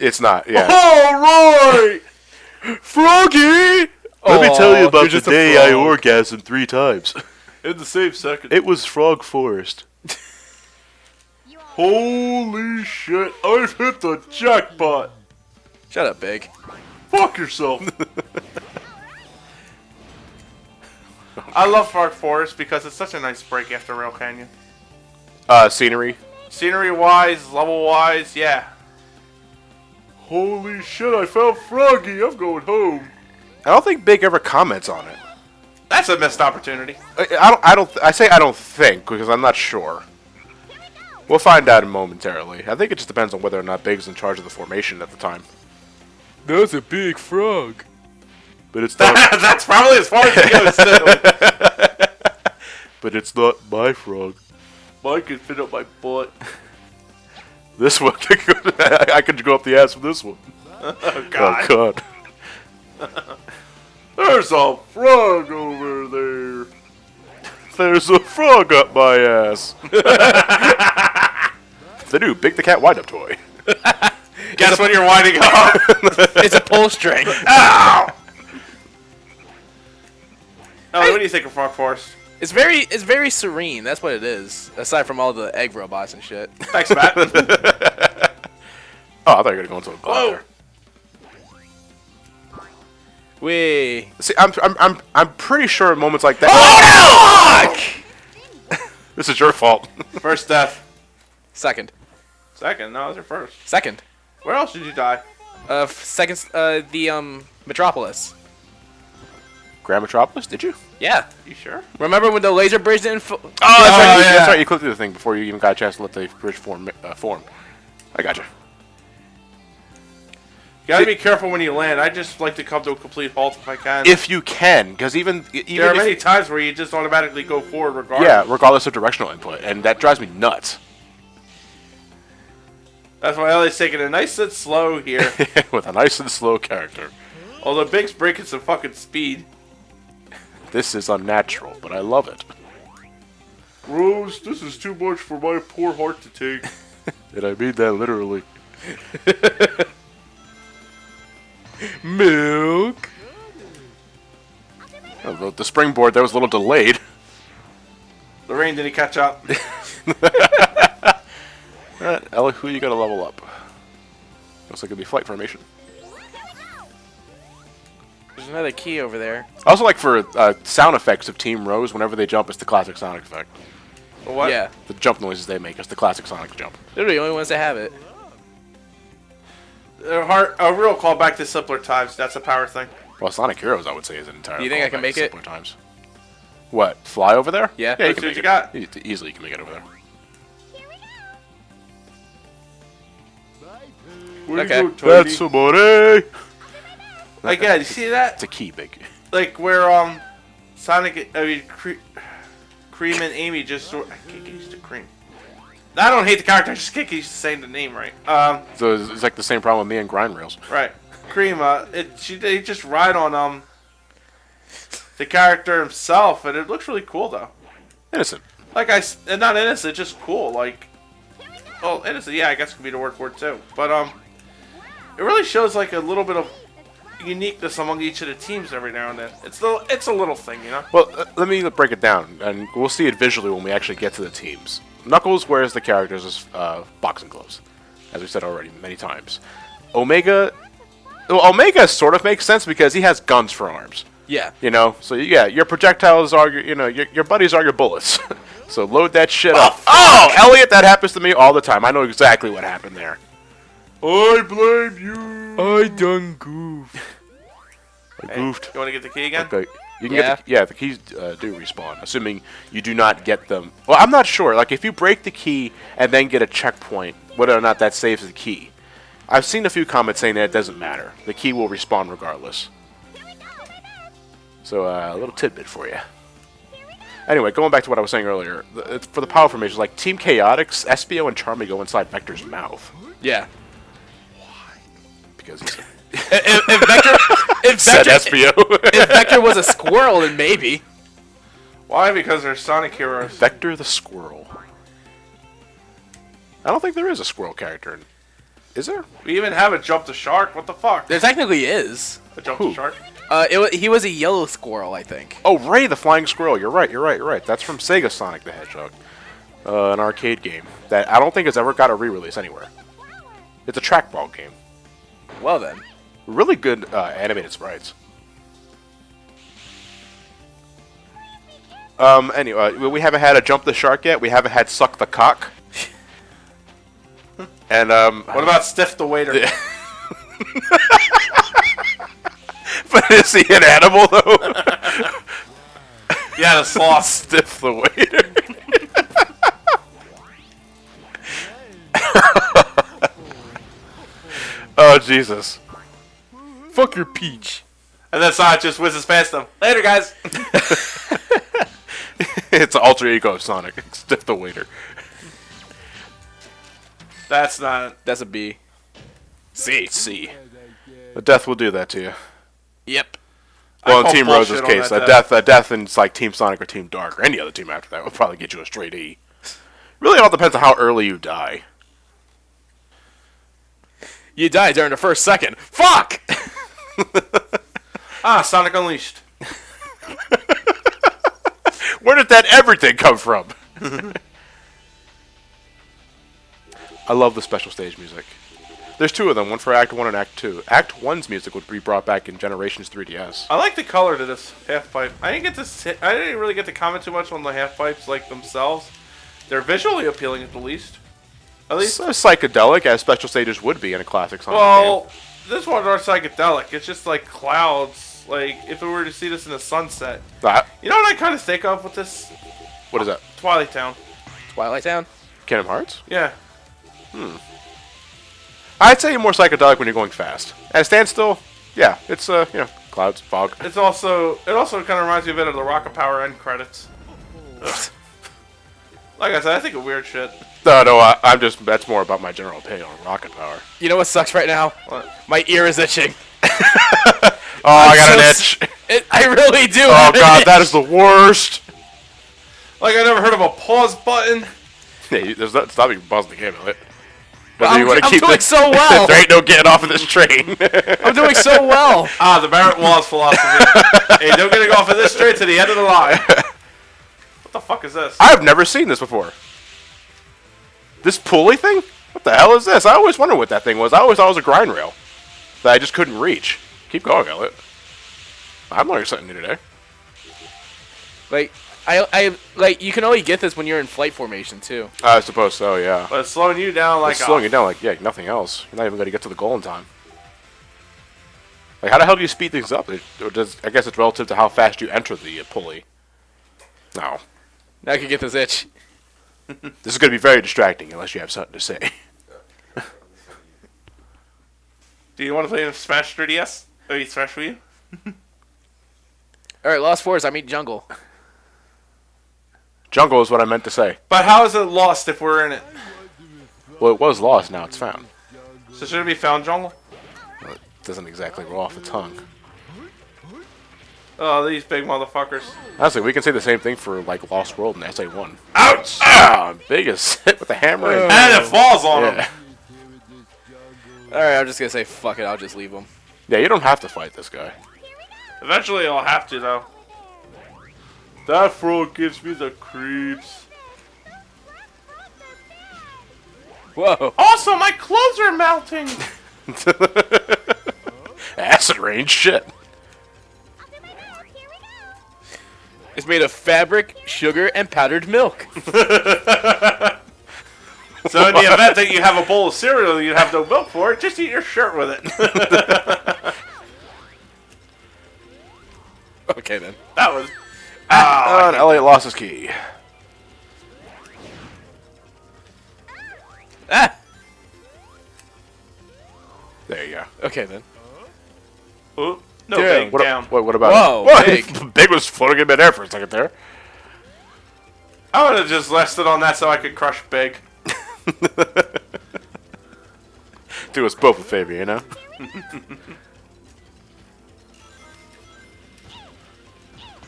It's not, yeah. All right! Froggy! Let me tell you about the day I orgasmed 3 times. In the same second. It was Frog Forest. Holy shit, I've hit the jackpot! Shut up, Big. Fuck yourself! I love Frog Forest because it's such a nice break after Rail Canyon. Scenery. Scenery-wise, level-wise, yeah. Holy shit, I found Froggy, I'm going home. I don't think Big ever comments on it. That's a missed opportunity. I say I don't think, because I'm not sure. We'll find out momentarily. I think it just depends on whether or not Big's in charge of the formation at the time. That's a big frog. But it's not. That's probably as far as it goes, too. But it's not my frog. Mine can fit up my butt. This one, I could go up the ass with this one. Oh, God. Oh, God. There's a frog over there. There's a frog up my ass. The new Big the Cat wind-up toy. Guess when you're winding up. It's a pull string. Ow! Oh, what do you think of Frog Forest? It's very serene. That's what it is. Aside from all the egg robots and shit. Thanks, Matt. Oh, I thought you were going to go into a glove there. Wee. See, I'm pretty sure at moments like that. Oh no! Fuck! This is your fault. First death. Second. Second? No, it was your first. Second. Where else did you die? Second. The Metropolis. Grand Metropolis? Did you? Yeah. You sure? Remember when the laser bridge didn't? Oh, that's right. yeah. That's right. You clicked through the thing before you even got a chance to let the bridge form. I gotcha. You gotta be careful when you land. I just like to come to a complete halt if I can. If you can, because even there are many times where you just automatically go forward regardless. Yeah, regardless of directional input, and that drives me nuts. That's why Ellie's taking it nice and slow here. With a nice and slow character. Although Big's breaking some fucking speed. This is unnatural, but I love it. Rose, this is too much for my poor heart to take. And I mean that literally. Milk. Oh, the springboard there was a little delayed. Lorraine, did he catch up? Ella, who you gotta level up? Looks like it'll be flight formation. There's another key over there. I also like for sound effects of Team Rose, whenever they jump, it's the classic Sonic effect. What? Yeah. The jump noises they make, it's the classic Sonic jump. They're the only ones that have it. A real callback to simpler times. That's a power thing. Well, Sonic Heroes, I would say, is an entire. Do you think I can make it? Simpler times. What? Fly over there? Yeah. Yeah, you Let's can see make what it. you got. Easily, you can make it over there. Where Okay. you go, Tony? That's somebody. Again, you see that? It's a key, Big. Like where Cream and Amy just sort. I can't get used to Cream. I don't hate the character. I just can't get used to saying the name right. So it's like the same problem with me and Grind Rails. Right. Cream. They just ride on the character himself, and it looks really cool though. Innocent. Like and not innocent, just cool. Like, well, innocent. Yeah, I guess could be the word for it too. But it really shows like a little bit of uniqueness among each of the teams every now and then. It's a little thing, you know. Well, let me break it down, and we'll see it visually when we actually get to the teams. Knuckles wears the characters as boxing gloves, as we said already many times. Omega sort of makes sense because he has guns for arms. Yeah. You know, so yeah, your projectiles are your buddies are your bullets. So load that shit up. Oh, Elliot, that happens to me all the time. I know exactly what happened there. I blame you. I done goofed. I goofed. You want to get the key again? Okay. You can get the keys do respawn, assuming you do not get them. Well, I'm not sure. Like, if you break the key and then get a checkpoint, whether or not that saves the key. I've seen a few comments saying that it doesn't matter. The key will respawn regardless. So, a little tidbit for you. Anyway, going back to what I was saying earlier, for the power formations, like Team Chaotix, Espio, and Charmy go inside Vector's mouth. Yeah. Because he's If Vector was a squirrel, then maybe. Why? Because they're Sonic heroes. Vector the Squirrel. I don't think there is a squirrel character in Is there? We even have a jump the shark. What the fuck? There technically is. A jump the shark? He was a yellow squirrel, I think. Oh, Ray the Flying Squirrel. You're right. That's from Sega Sonic the Hedgehog. An arcade game that I don't think has ever got a re-release anywhere. It's a trackball game. Well then. Really good animated sprites. Anyway, we haven't had a Jump the Shark yet. We haven't had Suck the Cock. And What about Stiff the Waiter? But is he an animal though? Yeah, the sloth. Stiff the Waiter. Oh Jesus! Fuck your peach. And then Sonic just whizzes past them. Later, guys. It's an alter ego of Sonic. Stiff the Waiter. That's not. That's a B. C. A death will do that to you. Yep. Well, I in call Team Rose's bullshit on case, that a death in like Team Sonic or Team Dark or any other team after that would probably get you a straight E. Really, it all depends on how early you die. You died during the first second. Fuck! Sonic Unleashed. Where did that everything come from? I love the special stage music. There's two of them, one for Act 1 and Act 2. Act 1's music would be brought back in Generations 3DS. I like the color to this half pipe. I didn't really get to comment too much on the half pipes like themselves. They're visually appealing at the least. At least. So psychedelic as special stages would be in a classic Sonic Well, game. this one's are psychedelic. It's just like clouds. Like if we were to see this in the sunset. You know what I kind of think of with this? What is that? Twilight Town. Twilight Town? Kingdom Hearts? Yeah. I'd say more psychedelic when you're going fast. At standstill, yeah, it's clouds, fog. It also kind of reminds me a bit of the Rocket Power end credits. Like I said, I think of weird shit. No, that's more about my general opinion on Rocket Power. You know what sucks right now? What? My ear is itching. Oh, I got an itch. I really do. Oh god, that is the worst. Like I never heard of a pause button. Yeah, there's not stopping you buzzing the game, right? I'm doing so well. There ain't no getting off of this train. I'm doing so well. The Barrett Wallace philosophy. Hey, don't get off of this straight to the end of the line. What the fuck is this? I've never seen this before. This pulley thing? What the hell is this? I always wondered what that thing was. I always thought it was a grind rail that I just couldn't reach. Keep going, Elliot. I'm learning something new today. Like, I you can only get this when you're in flight formation too. I suppose so, yeah. But it's slowing you down like It's slowing you down like, nothing else. You're not even going to get to the goal in time. Like, how the hell do you speed things up? I guess it's relative to how fast you enter the pulley. No. Now I can get this itch. This is going to be very distracting unless you have something to say. Do you want to play in Smash 3DS? Oh, you Smash for you? Alright, Lost Forest, I meet Jungle. Jungle is what I meant to say. But how is it lost if we're in it? Well, it was lost, now it's found. So should it be found jungle? Well, it doesn't exactly roll off the tongue. Oh, these big motherfuckers. Honestly, we can say the same thing for, like, Lost World and SA1. Ouch! Ah, biggest hit with the hammer. And it falls on Yeah. him. Alright, I'm just gonna say fuck it, I'll just leave him. Yeah, you don't have to fight this guy. Eventually I'll have to, though. That frog gives me the creeps. Whoa. Also, my clothes are melting! Acid rain, shit. It's made of fabric, sugar, and powdered milk. So in the event that you have a bowl of cereal and you have no milk for it, just eat your shirt with it. Okay then. That was... Oh, and Elliot lost his key. Ah! There you go. Okay then. Ooh, no, Dude, big, What, down. what about Whoa, What? big. Big was floating in midair for a second there. I would have just rested on that so I could crush Big. Do us both a favor, you know?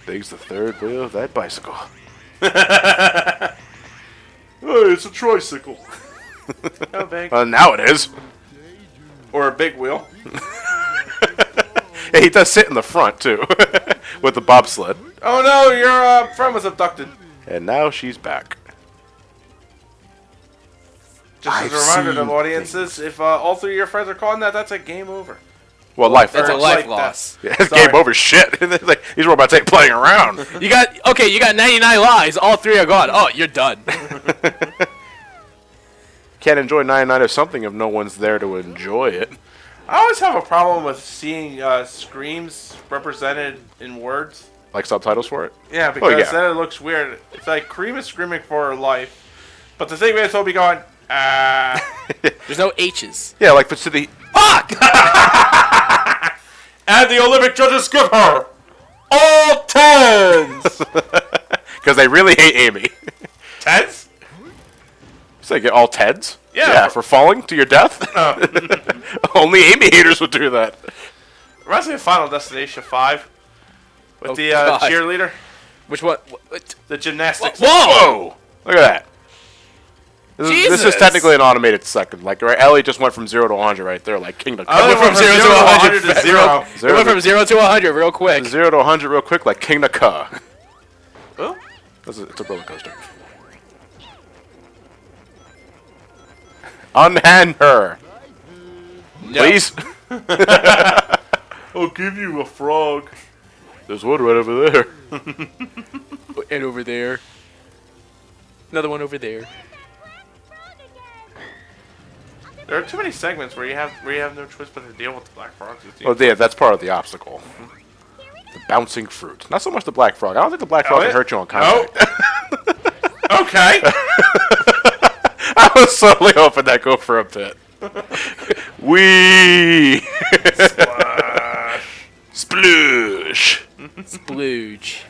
Big's the third wheel of that bicycle. Hey, it's a tricycle. Oh, Big. Now it is. Or a big wheel. Yeah, he does sit in the front, too, with the bobsled. Oh no, your friend was abducted. And now she's back. Just as a reminder to audiences, if all 3 of your friends are calling that, that's a game over. Well, life That's a loss. life like loss. Yeah, it's Sorry. game over shit. It's like, these were about to take playing around. You got 99 lives. All 3 are gone. Oh, you're done. Can't enjoy 99 of something if no one's there to enjoy it. I always have a problem with seeing screams represented in words. Like subtitles for it? Yeah, because yeah. then it looks weird. It's like Cream is screaming for her life, but the thing is, he'll be going, ah. There's no H's. Yeah, like to the... Fuck! And the Olympic judges give her all 10s. Because they really hate Amy. 10s? So they get all Teds? Yeah. For falling to your death? Only Amy haters would do that. Reminds me of Final Destination 5 with the God. cheerleader, Which one? What? the gymnastics. Whoa! Whoa! Look at that. This is Jesus. technically an automated second. Like, right, Ellie just went from 0 to 100 right there, like Kingdom Come. I Went from 0 to 100 to 0. It went from 0 to 100 real quick. 0 to 100 real quick, like King Ka. Oh? It's a roller coaster. Unhand her, please. I'll give you a frog. There's one right over there. And over there. Another one over there. There are too many segments where you have no choice but to deal with the black frogs. Oh, yeah, that's part of the obstacle. The bouncing fruit. Not so much the black frog. I don't think the black frog can hurt you on contact. No. Okay. I was solely hoping that go for a bit. Wee! Splash. Sploosh! Splooge.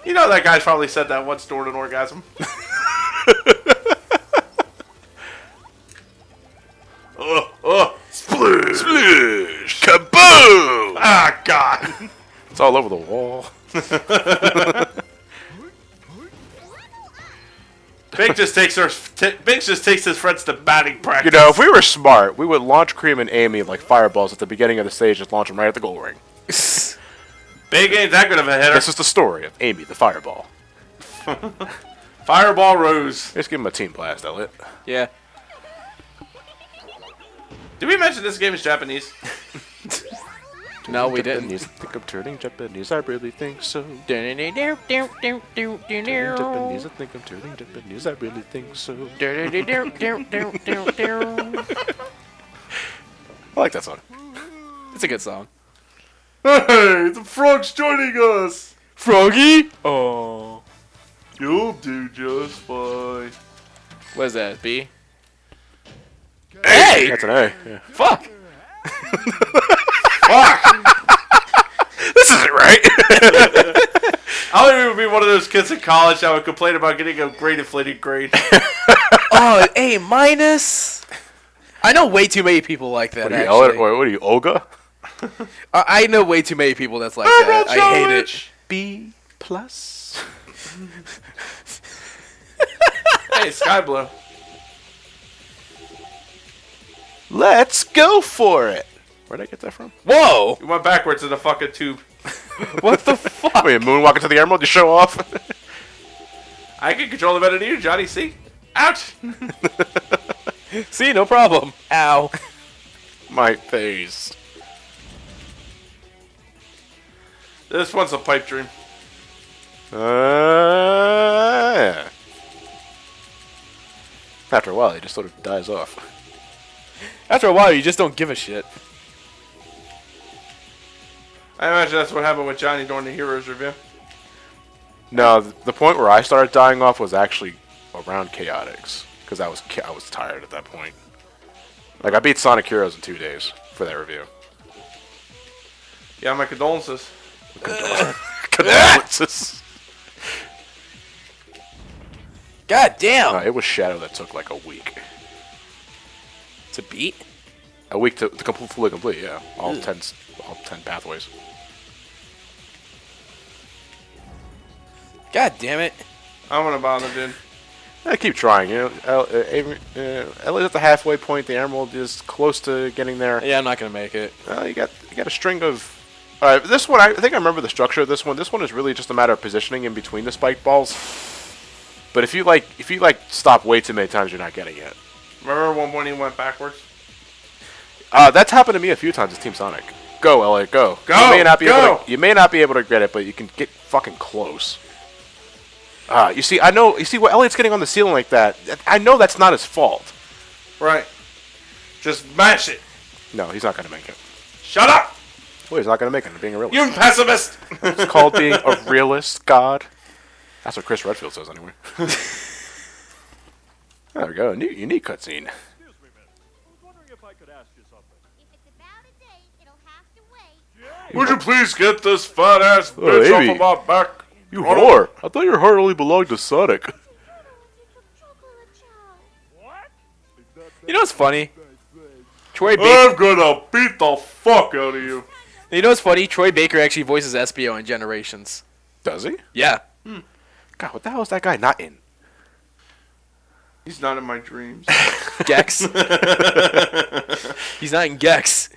You know that guy's probably said that once during an orgasm. Sploosh! Sploosh! Kaboom! Ah, God. It's all over the wall. Big just takes his friends to batting practice. You know, if we were smart, we would launch Cream and Amy like fireballs at the beginning of the stage, just launch them right at the goal ring. Big ain't that good of a hitter. This is the story of Amy the Fireball. Fireball Rose. Just give him a team blast, Elliot. Yeah. Did we mention this game is Japanese? No, we didn't. Japanese, I think I'm turning Japanese. I really think so. Turning Japanese, Japanese, I think I'm turning Japanese. I really think so. I like that song. It's a good song. Hey, the frog's joining us. Froggy? Oh. You'll do just fine. What is that, B? Hey! That's an A. Yeah. Fuck! This isn't right. I would even be one of those kids in college that would complain about getting a great inflated grade. Oh, A minus? I know way too many people like that, What are you, actually. Elliot? What are you, Olga? I know way too many people that's like that. I hate it. B plus. Hey, Sky Blue. Let's go for it. Where'd I get that from? Whoa! You went backwards in the fucking tube. What the fuck? Wait, moonwalk into the emerald? You show off? I can control it better than you, Johnny. See? Ouch! See, no problem. Ow. My face. This one's a pipe dream. Yeah. After a while, it just sort of dies off. After a while, you just don't give a shit. I imagine that's what happened with Johnny during the Heroes review. No, the point where I started dying off was actually around Chaotix, because I was tired at that point. Like, I beat Sonic Heroes in 2 days for that review. Yeah, my condolences. Condolences. God damn. It was Shadow that took like a week. To beat? A week to fully complete, yeah. All 10 pathways. God damn it. I'm gonna bomb it, dude. I keep trying. Ellie's at the halfway point. The Emerald is close to getting there. Yeah, I'm not gonna make it. You got a string of. This one, I think I remember the structure of this one. This one is really just a matter of positioning in between the spike balls. But if you stop way too many times, you're not getting it. Remember when he went backwards? That's happened to me a few times as Team Sonic. Go, Elliot, go. Go, you may not be able to get it, but you can get fucking close. You see what Elliot's getting on the ceiling like that. I know that's not his fault. Right. Just mash it. No, he's not gonna make it. Shut up! Well, he's not gonna make it. Being a realist. You pessimist! It's called being a realist, God. That's what Chris Redfield says, anyway. There we go. A unique cutscene. Excuse me, miss. I was wondering if I could ask you something. If it's about a date, it'll have to wait. Would you please get this fat ass Oh, bitch Amy. off of my back? You whore! I thought your heart only belonged to Sonic. What? You know what's funny? Troy Baker. I'm gonna beat the fuck out of you. You know what's funny? Troy Baker actually voices SBO in Generations. Does he? Yeah. God, what the hell is that guy not in? He's not in my dreams. Gex. He's not in Gex.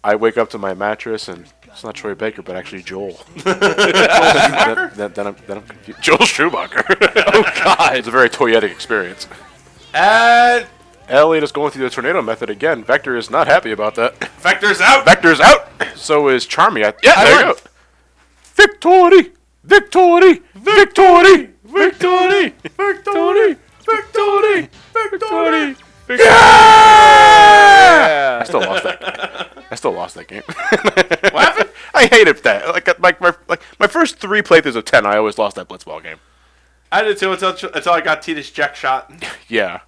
I wake up to my mattress and it's not Troy Baker, but actually Joel. then I'm confused. Joel Schumacher. Oh God. It's a very toyetic experience. And Elliot is going through the tornado method again. Vector is not happy about that. Vector's out. Vector's out. So is Charmy. Yeah, I there you won. go. Victory! Victory! Victory! Victory! Victory! Victory! Victory! Yeah! I still lost that game. What happened? I hated that. My first 3 playthroughs of 10, I always lost that blitzball game. I did too until I got Tita's jack shot. Yeah.